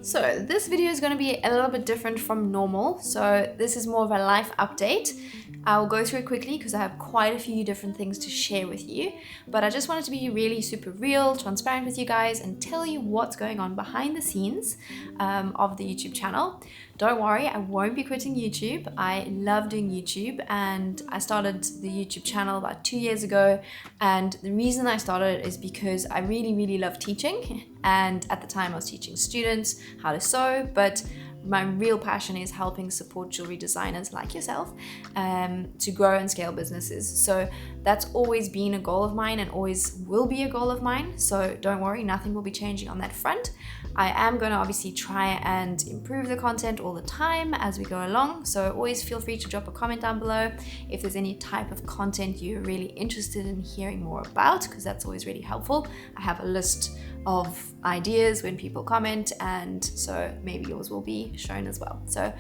So this video is going to be a little bit different from normal. So this is more of a life update. I'll go through it quickly because I have quite a few different things to share with you. But I just wanted to be really super real, transparent with you guys and tell you what's going on behind the scenes of the YouTube channel. Don't worry, I won't be quitting YouTube. I love doing YouTube and I started the YouTube channel about 2 years ago. And the reason I started it is because I really love teaching. And at the time I was teaching students how to sew, but my real passion is helping support jewelry designers like yourself to grow and scale businesses. So that's always been a goal of mine and always will be a goal of mine. So don't worry, nothing will be changing on that front. I am going to obviously try and improve the content all the time as we go along. So always feel free to drop a comment down below if there's any type of content you're really interested in hearing more about, because that's always really helpful. I have a list of ideas when people comment, and so maybe yours will be shown as well. So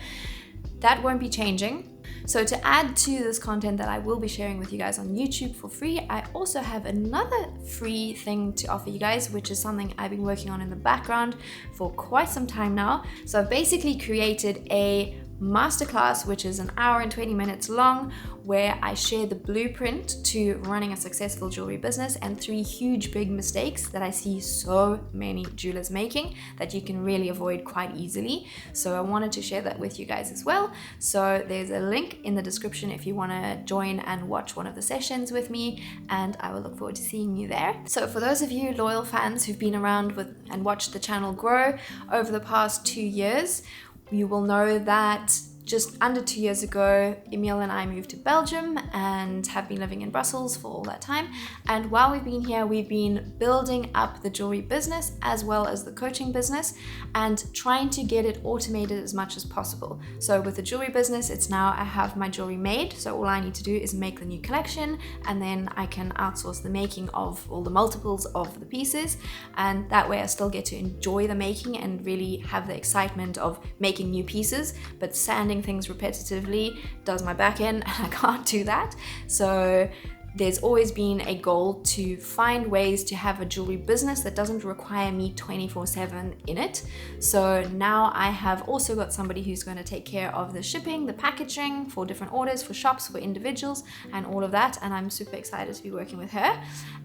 that won't be changing. So to add to this content that I will be sharing with you guys on YouTube for free, I also have another free thing to offer you guys, which is something I've been working on in the background for quite some time now. So I've basically created a masterclass, which is 1 hour and 20 minutes long, where I share the blueprint to running a successful jewelry business and 3 huge big mistakes that I see so many jewelers making that you can really avoid quite easily. So I wanted to share that with you guys as well. So there's a link in the description if you want to join and watch one of the sessions with me, and I will look forward to seeing you there. So for those of you loyal fans who've been around with and watched the channel grow over the past 2 years, you will know that just under 2 years ago, Emil and I moved to Belgium and have been living in Brussels for all that time. And while we've been here, we've been building up the jewelry business as well as the coaching business and trying to get it automated as much as possible. So with the jewelry business, it's now I have my jewelry made. So all I need to do is make the new collection, and then I can outsource the making of all the multiples of the pieces. And that way I still get to enjoy the making and really have the excitement of making new pieces, but sanding things repetitively does my back end and I can't do that. So there's always been a goal to find ways to have a jewelry business that doesn't require me 24/7 in it. So now I have also got somebody who's going to take care of the shipping, the packaging for different orders, for shops, for individuals, and all of that. And I'm super excited to be working with her.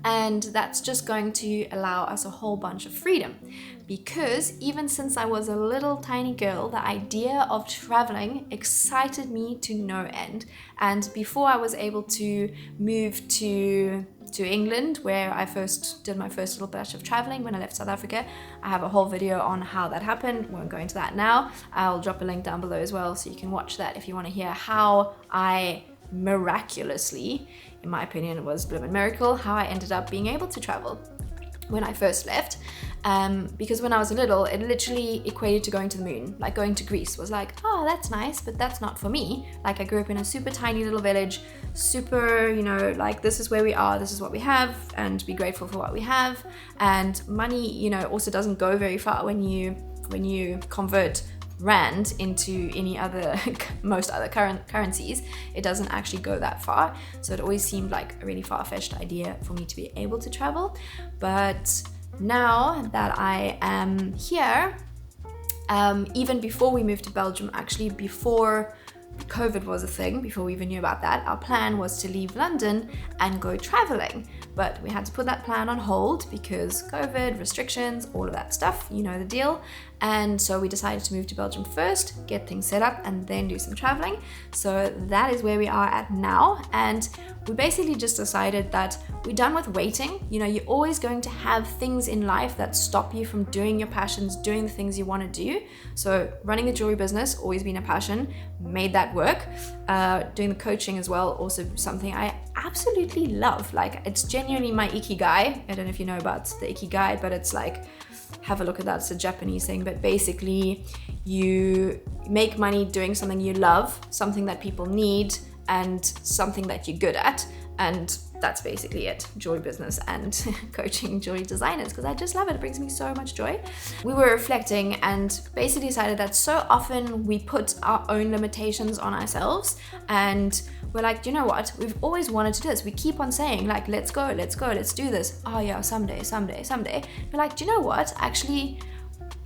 And that's just going to allow us a whole bunch of freedom. Because even since I was a little tiny girl, the idea of traveling excited me to no end. And before I was able to move to England, where I first did my first little batch of traveling when I left South Africa, I have a whole video on how that happened. Won't go into that now. I'll drop a link down below as well so you can watch that if you want to hear how I miraculously, in my opinion it was a bit of a miracle, how I ended up being able to travel when I first left. Because when I was little, it literally equated to going to the moon. Like going to Greece was like, oh, that's nice, but that's not for me. Like I grew up in a super tiny little village, super, like this is where we are, this is what we have, and be grateful for what we have. And money, also doesn't go very far when you convert rand into most other currencies. It doesn't actually go that far. So it always seemed like a really far-fetched idea for me to be able to travel. But now that I am here, even before we moved to Belgium, actually before COVID was a thing, before we even knew about that, our plan was to leave London and go traveling. But we had to put that plan on hold because COVID, restrictions, all of that stuff, you know the deal. And so we decided to move to Belgium first, get things set up, and then do some traveling. So that is where we are at now. And we basically just decided that we're done with waiting. You're always going to have things in life that stop you from doing your passions, doing the things you want to do. So running the jewelry business, always been a passion, made that work. Doing the coaching as well, also something I absolutely love. Like it's genuinely my ikigai. I don't know if you know about the ikigai, but it's like, have a look at that. It's a Japanese thing, but basically you make money doing something you love, something that people need, and something that you're good at. And that's basically it, jewelry business and coaching jewelry designers, because I just love it. It brings me so much joy. We were reflecting and basically decided that so often we put our own limitations on ourselves, and we're like, you know what? We've always wanted to do this. We keep on saying like, let's go, let's do this. Oh yeah, someday. We're like, do you know what? Actually,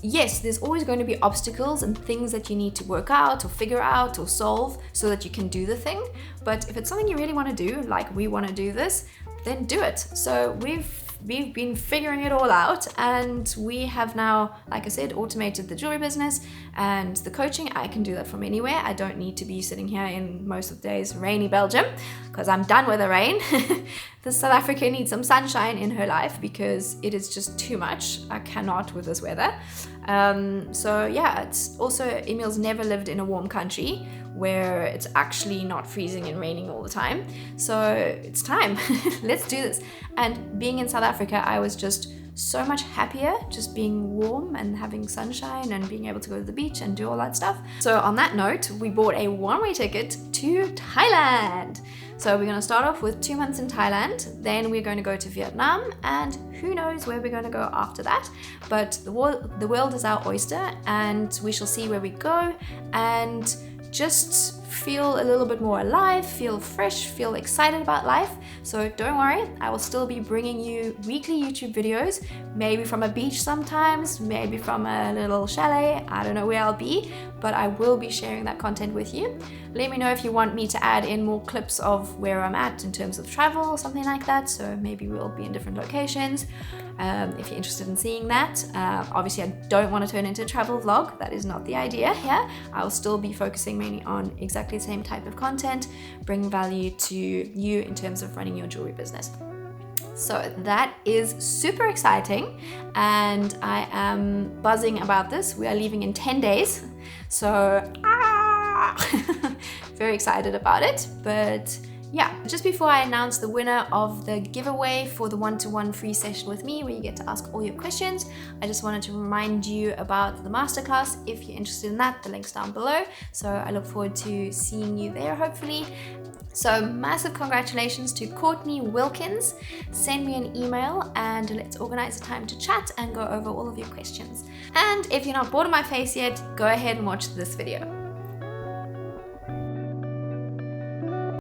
yes, there's always going to be obstacles and things that you need to work out or figure out or solve so that you can do the thing. But if it's something you really want to do, like we want to do this, then do it. So we've been figuring it all out, and we have now, like I said, automated the jewelry business and the coaching. I can do that from anywhere. I don't need to be sitting here in most of the days rainy Belgium, because I'm done with the rain. The South Africa needs some sunshine in her life because it is just too much. I cannot with this weather. So yeah, it's also, Emil's never lived in a warm country where it's actually not freezing and raining all the time. So it's time. Let's do this. And being in South Africa, I was just so much happier just being warm and having sunshine and being able to go to the beach and do all that stuff. So on that note, we bought a one-way ticket to Thailand. So we're going to start off with 2 months in Thailand, then we're going to go to Vietnam, and who knows where we're going to go after that. But the world is our oyster, and we shall see where we go and just feel a little bit more alive, feel fresh, feel excited about life. So don't worry, I will still be bringing you weekly YouTube videos, maybe from a beach sometimes, maybe from a little chalet. I don't know where I'll be, but I will be sharing that content with you. Let me know if you want me to add in more clips of where I'm at in terms of travel or something like that. So maybe we'll be in different locations. If you're interested in seeing that. Obviously I don't want to turn into a travel vlog. That is not the idea here. I'll still be focusing mainly on exactly the same type of content, bring value to you in terms of running your jewelry business. So that is super exciting, and I am buzzing about this. We are leaving in 10 days. So very excited about it. But yeah, just before I announce the winner of the giveaway for the one-to-one free session with me, where you get to ask all your questions, I just wanted to remind you about the masterclass. If you're interested in that, the link's down below. So I look forward to seeing you there, hopefully. So massive congratulations to Courtney Wilkins. Send me an email and let's organize a time to chat and go over all of your questions. And if you're not bored of my face yet, go ahead and watch this video.